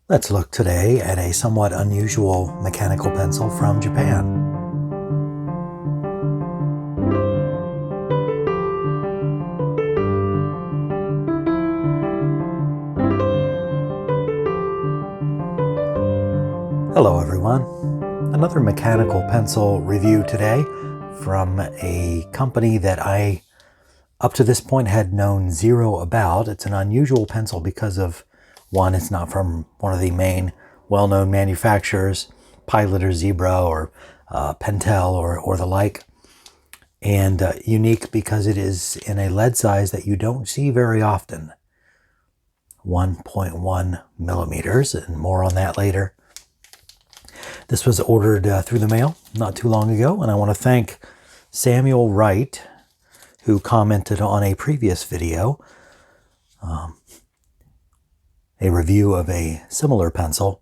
Let's look today at a somewhat unusual mechanical pencil from Japan. Hello everyone. Another mechanical pencil review today from a company that I up to this point had known zero about. It's an unusual pencil because of one, it's not from one of the main well-known manufacturers, Pilot or Zebra or Pentel or the like. And unique because it is in a lead size that you don't see very often. 1.1 millimeters, and more on that later. This was ordered through the mail not too long ago, and I want to thank Samuel Wright, who commented on a previous video, a review of a similar pencil,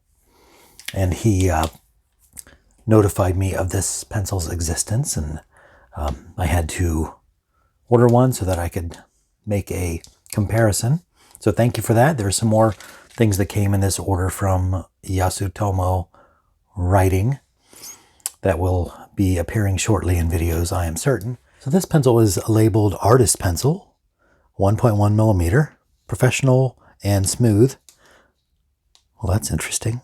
and he notified me of this pencil's existence, and I had to order one so that I could make a comparison. So thank you for that. There's some more things that came in this order from Yasutomo Writing that will be appearing shortly in videos, I am certain. So this pencil is labeled Artist Pencil, 1.1 millimeter, professional and smooth. Well, that's interesting.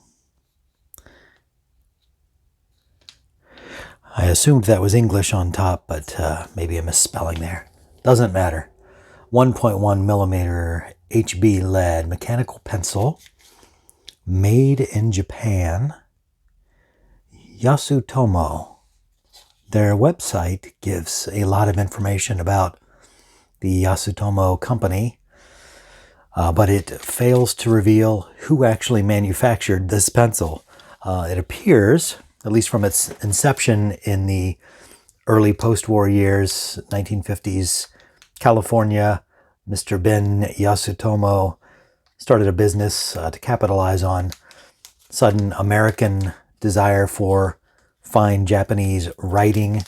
I assumed that was English on top, but maybe a misspelling there. Doesn't matter. 1.1 millimeter HB lead mechanical pencil, made in Japan. Yasutomo. Their website gives a lot of information about the Yasutomo company, but it fails to reveal who actually manufactured this pencil. It appears, at least from its inception in the early post-war years, 1950s, California, Mr. Ben Yasutomo started a business to capitalize on sudden American desire for fine Japanese writing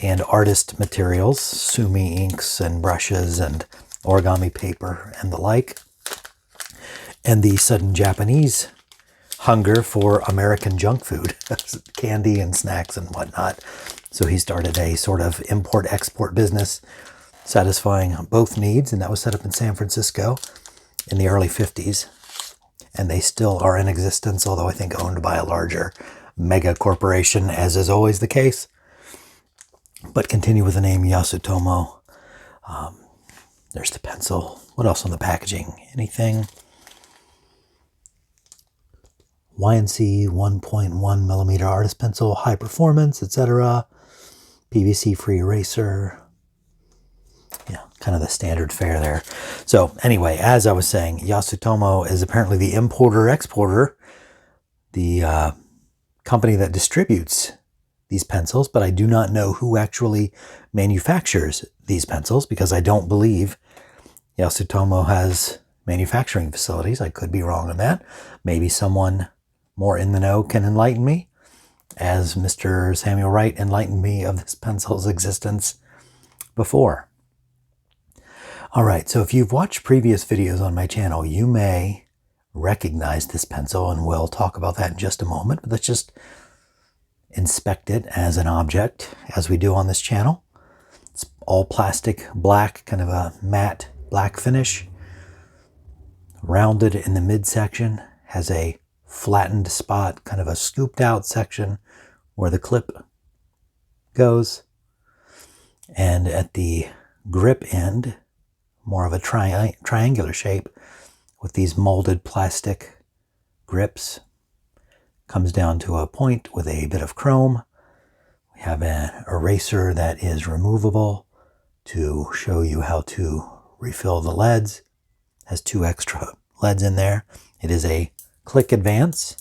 and artist materials, sumi inks and brushes and origami paper and the like, and the sudden Japanese hunger for American junk food, candy and snacks and whatnot. So he started a sort of import-export business satisfying both needs, and that was set up in San Francisco in the early 50s. And they still are in existence, although I think owned by a larger mega corporation, as is always the case. But continue with the name Yasutomo. There's the pencil. What else on the packaging? Anything? YNC 1.1 millimeter artist pencil, high performance, etc. PVC-free eraser. Yeah, kind of the standard fare there. So anyway, as I was saying, Yasutomo is apparently the importer-exporter, the company that distributes these pencils, but I do not know who actually manufactures these pencils because I don't believe Yasutomo has manufacturing facilities. I could be wrong on that. Maybe someone more in the know can enlighten me, as Mr. Samuel Wright enlightened me of this pencil's existence before. All right, so if you've watched previous videos on my channel, you may recognize this pencil, and we'll talk about that in just a moment. But let's just inspect it as an object, as we do on this channel. It's all plastic black, kind of a matte black finish. Rounded in the midsection, has a flattened spot, kind of a scooped out section where the clip goes. And at the grip end, more of a triangular shape with these molded plastic grips. Comes down to a point with a bit of chrome. We have an eraser that is removable to show you how to refill the leads. Has 2 extra leads in there. It is a click advance.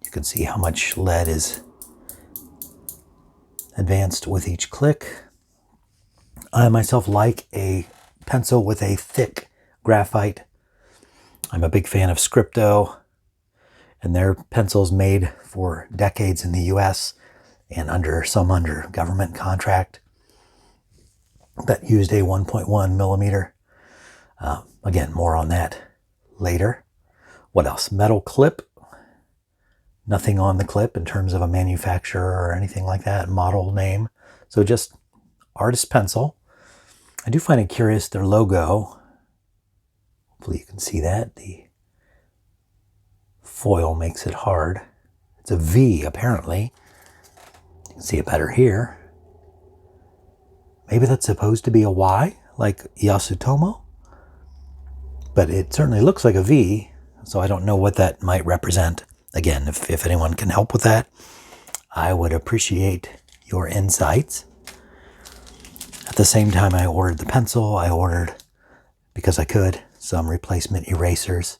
You can see how much lead is advanced with each click. I myself like a pencil with a thick graphite. I'm a big fan of Scripto, and their pencils made for decades in the US and under government contract that used a 1.1 millimeter. Again, more on that later. What else? Metal clip. Nothing on the clip in terms of a manufacturer or anything like that, model name. So just artist pencil. I do find it curious, their logo. Hopefully you can see that. The foil makes it hard. It's a V, apparently. You can see it better here. Maybe that's supposed to be a Y, like Yasutomo. But it certainly looks like a V, so I don't know what that might represent. Again, if anyone can help with that, I would appreciate your insights. At the same time I ordered the pencil, I ordered, because I could, some replacement erasers.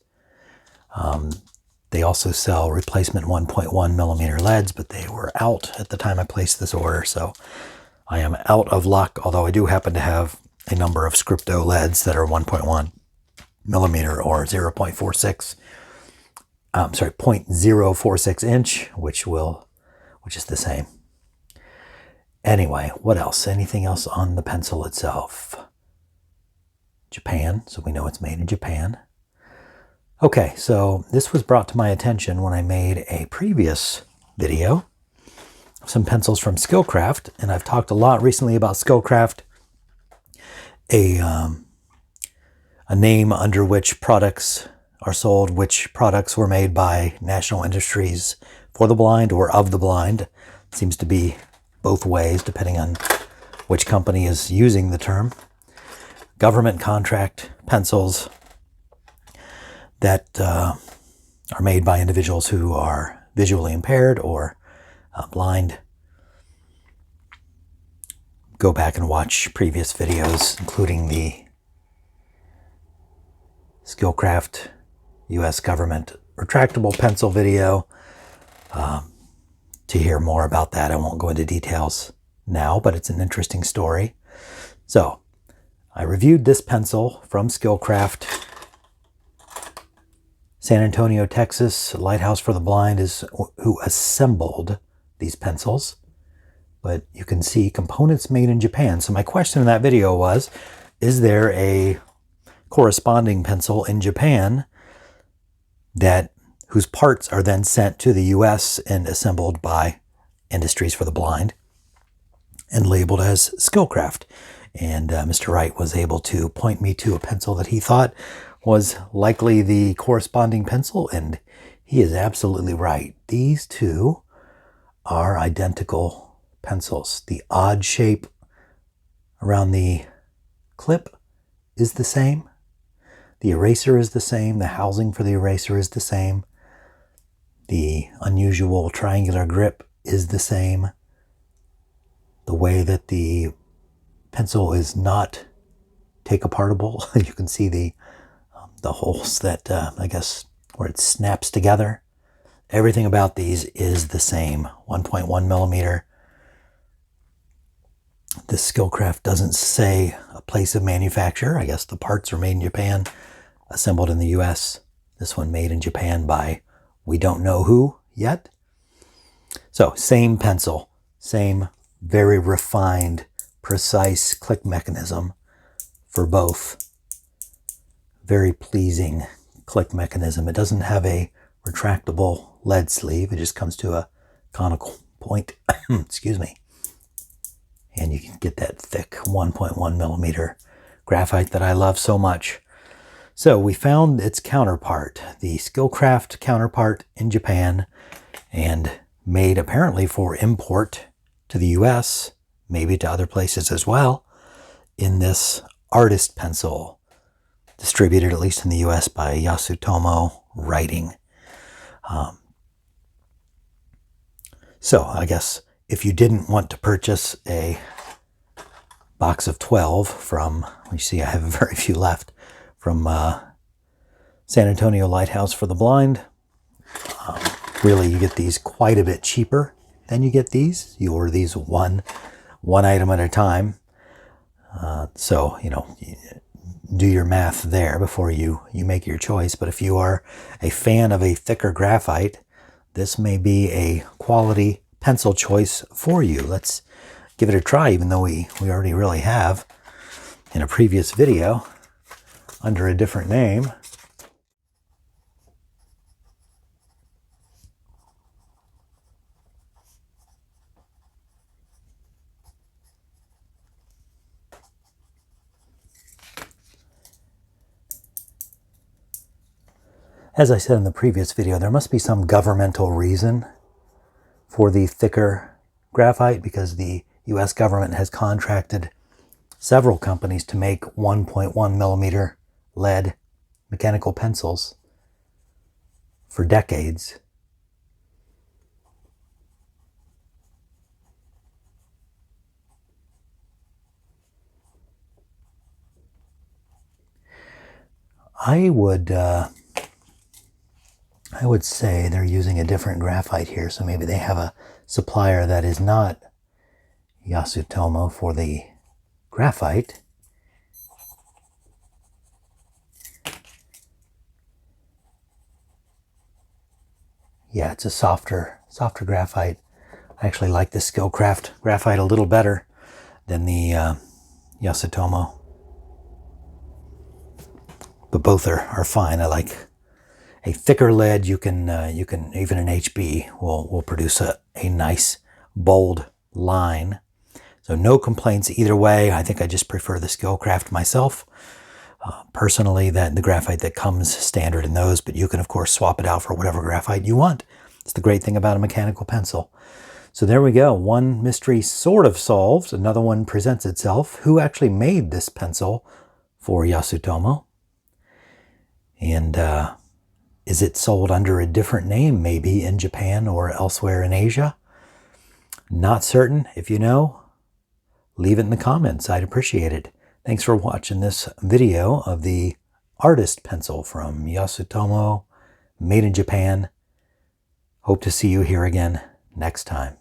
They also sell replacement 1.1 millimeter leads, but they were out at the time I placed this order, so I am out of luck, although I do happen to have a number of Scripto leads that are 1.1 millimeter or 0.46. 0.046 inch, which is the same. Anyway, what else? Anything else on the pencil itself? Japan, so we know it's made in Japan. Okay, so this was brought to my attention when I made a previous video of some pencils from SKILCRAFT, and I've talked a lot recently about SKILCRAFT, a name under which products are sold, which products were made by National Industries for the Blind or of the blind. It seems to be both ways, depending on which company is using the term. Government contract pencils that are made by individuals who are visually impaired or blind. Go back and watch previous videos, including the SKILCRAFT U.S. government retractable pencil video. To hear more about that, I won't go into details now, but it's an interesting story. So, I reviewed this pencil from SKILCRAFT. San Antonio, Texas, Lighthouse for the Blind is who assembled these pencils. But you can see components made in Japan. So my question in that video was, is there a corresponding pencil in Japan whose parts are then sent to the US and assembled by Industries for the Blind and labeled as SKILCRAFT? And Mr. Wright was able to point me to a pencil that he thought was likely the corresponding pencil, and he is absolutely right. These two are identical pencils. The odd shape around the clip is the same. The eraser is the same. The housing for the eraser is the same. The unusual triangular grip is the same. The way that the pencil is not take-apartable, you can see the holes that, I guess, where it snaps together. Everything about these is the same. 1.1 millimeter. This SKILCRAFT doesn't say a place of manufacture. I guess the parts are made in Japan, assembled in the US. This one made in Japan by we don't know who yet. So, same pencil, same very refined, precise click mechanism for both. Very pleasing click mechanism. It doesn't have a retractable lead sleeve. It just comes to a conical point. Excuse me. And you can get that thick 1.1 millimeter graphite that I love so much. So we found its counterpart, the SKILCRAFT counterpart in Japan, and made apparently for import to the US, maybe to other places as well, in this artist pencil, distributed at least in the US by Yasutomo Writing. So I guess if you didn't want to purchase a box of 12 from, you see I have very few left, from San Antonio Lighthouse for the Blind, really you get these quite a bit cheaper than you get these. You order these one item at a time. So, you know, do your math there before you make your choice. But if you are a fan of a thicker graphite, this may be a quality pencil choice for you. Let's give it a try, even though we already really have in a previous video under a different name. As I said in the previous video, there must be some governmental reason for the thicker graphite, because the US government has contracted several companies to make 1.1 millimeter lead mechanical pencils for decades. I would say they're using a different graphite here, so maybe they have a supplier that is not Yasutomo for the graphite. Yeah, it's a softer graphite. I actually like the SKILCRAFT graphite a little better than the Yasutomo. But both are fine. I like a thicker lead. You can even an HB will produce a nice bold line. So no complaints either way. I think I just prefer the SKILCRAFT myself. Personally, the graphite that comes standard in those, but you can of course swap it out for whatever graphite you want. It's the great thing about a mechanical pencil. So there we go. One mystery sort of solved. Another one presents itself. Who actually made this pencil for Yasutomo? And is it sold under a different name, maybe in Japan or elsewhere in Asia? Not certain. If you know, leave it in the comments. I'd appreciate it. Thanks for watching this video of the Artist Pencil from Yasutomo, made in Japan. Hope to see you here again next time.